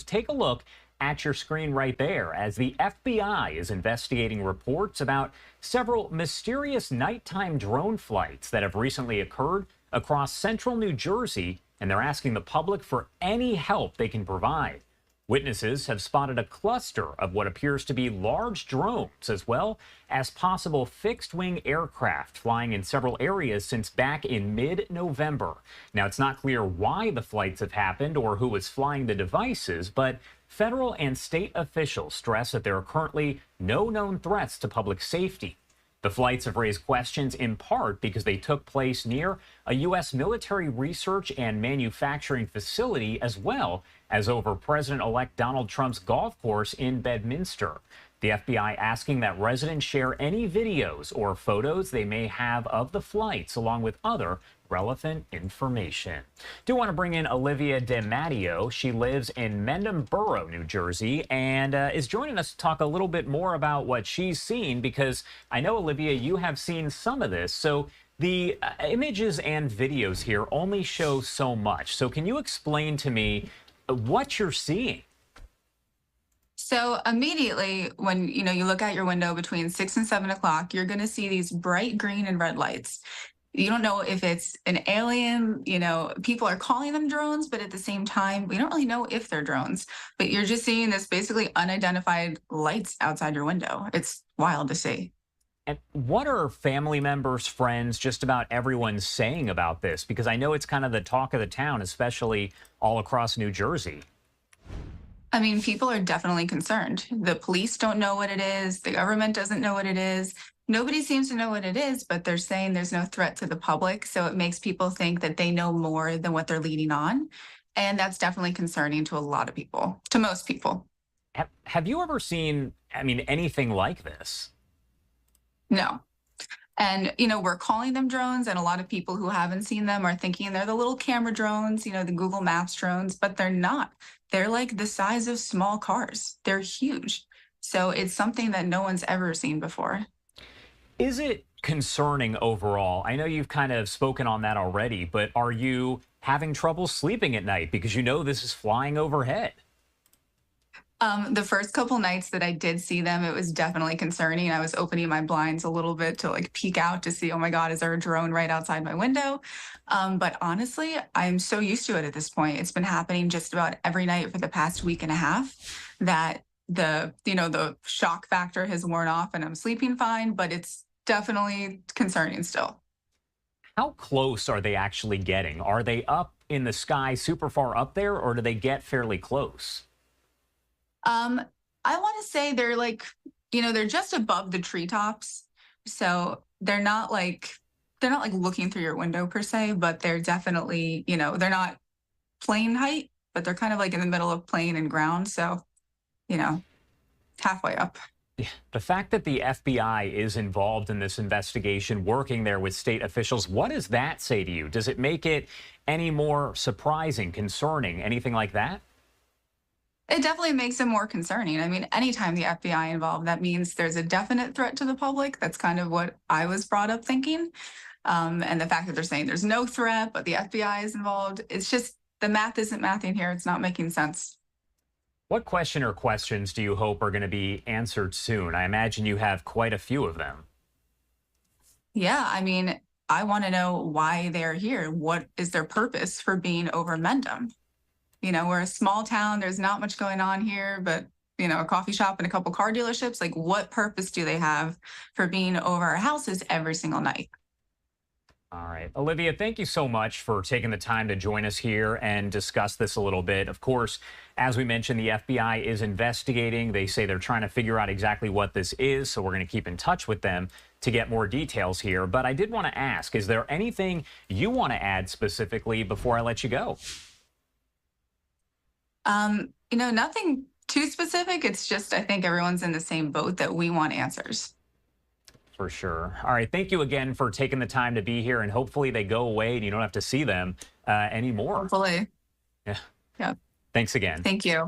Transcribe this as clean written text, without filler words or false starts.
take a look at your screen right there as the FBI is investigating reports about several mysterious nighttime drone flights that have recently occurred across central New Jersey, and they're asking the public for any help they can provide. Witnesses have spotted a cluster of what appears to be large drones, as well as possible fixed-wing aircraft flying in several areas since back in mid-November. Now, it's not clear why the flights have happened or who is flying the devices, but federal and state officials stress that there are currently no known threats to public safety. The flights have raised questions in part because they took place near a U.S. military research and manufacturing facility, as well as over President-elect Donald Trump's golf course in Bedminster. The FBI asking that residents share any videos or photos they may have of the flights, along with other relevant information. Do want to bring in Olivia Demattio. She lives in Mendham Borough, New Jersey, and is joining us to talk a little bit more about what she's seen, because I know, Olivia, you have seen some of this. So the images and videos here only show so much. So can you explain to me what you're seeing? So immediately when you look out your window between 6 and 7 o'clock, you're going to see these bright green and red lights. You don't know if it's an alien, people are calling them drones, but at the same time, we don't really know if they're drones. But you're just seeing this basically unidentified lights outside your window. It's wild to see. And what are family members, friends, just about everyone saying about this? Because I know it's kind of the talk of the town, especially all across New Jersey. I mean, people are definitely concerned. The police don't know what it is. The government doesn't know what it is. Nobody seems to know what it is, but they're saying there's no threat to the public. So it makes people think that they know more than what they're leading on. And that's definitely concerning to a lot of people, to most people. Have you ever seen, anything like this? No. And, we're calling them drones, and a lot of people who haven't seen them are thinking they're the little camera drones, the Google Maps drones, but they're not. They're like the size of small cars. They're huge. So it's something that no one's ever seen before. Is it concerning overall? I know you've kind of spoken on that already, but are you having trouble sleeping at night because this is flying overhead? The first couple nights that I did see them, it was definitely concerning. I was opening my blinds a little bit to peek out to see, oh my God, is there a drone right outside my window? But honestly, I'm so used to it at this point. It's been happening just about every night for the past week and a half that the shock factor has worn off and I'm sleeping fine, but it's definitely concerning still. How close are they actually getting? Are they up in the sky super far up there, or do they get fairly close? I want to say they're they're just above the treetops. So they're not looking through your window per se, but they're definitely, they're not plane height, but they're kind of in the middle of plane and ground. So, halfway up. The fact that the FBI is involved in this investigation, working there with state officials, what does that say to you? Does it make it any more surprising, concerning, anything like that? It definitely makes it more concerning. I mean, anytime the FBI involved, that means there's a definite threat to the public. That's kind of what I was brought up thinking. And the fact that they're saying there's no threat, but the FBI is involved, it's just the math isn't mathing here. It's not making sense. What question or questions do you hope are going to be answered soon? I imagine you have quite a few of them. Yeah, I mean, I want to know why they're here. What is their purpose for being over Mendham? We're a small town. There's not much going on here, but, a coffee shop and a couple car dealerships. What purpose do they have for being over our houses every single night? All right. Olivia, thank you so much for taking the time to join us here and discuss this a little bit. Of course, as we mentioned, the FBI is investigating. They say they're trying to figure out exactly what this is, so we're going to keep in touch with them to get more details here. But I did want to ask, is there anything you want to add specifically before I let you go? Nothing too specific. It's just, I think everyone's in the same boat that we want answers. For sure. All right. Thank you again for taking the time to be here, and hopefully they go away and you don't have to see them anymore. Hopefully. Yeah. Yeah. Thanks again. Thank you.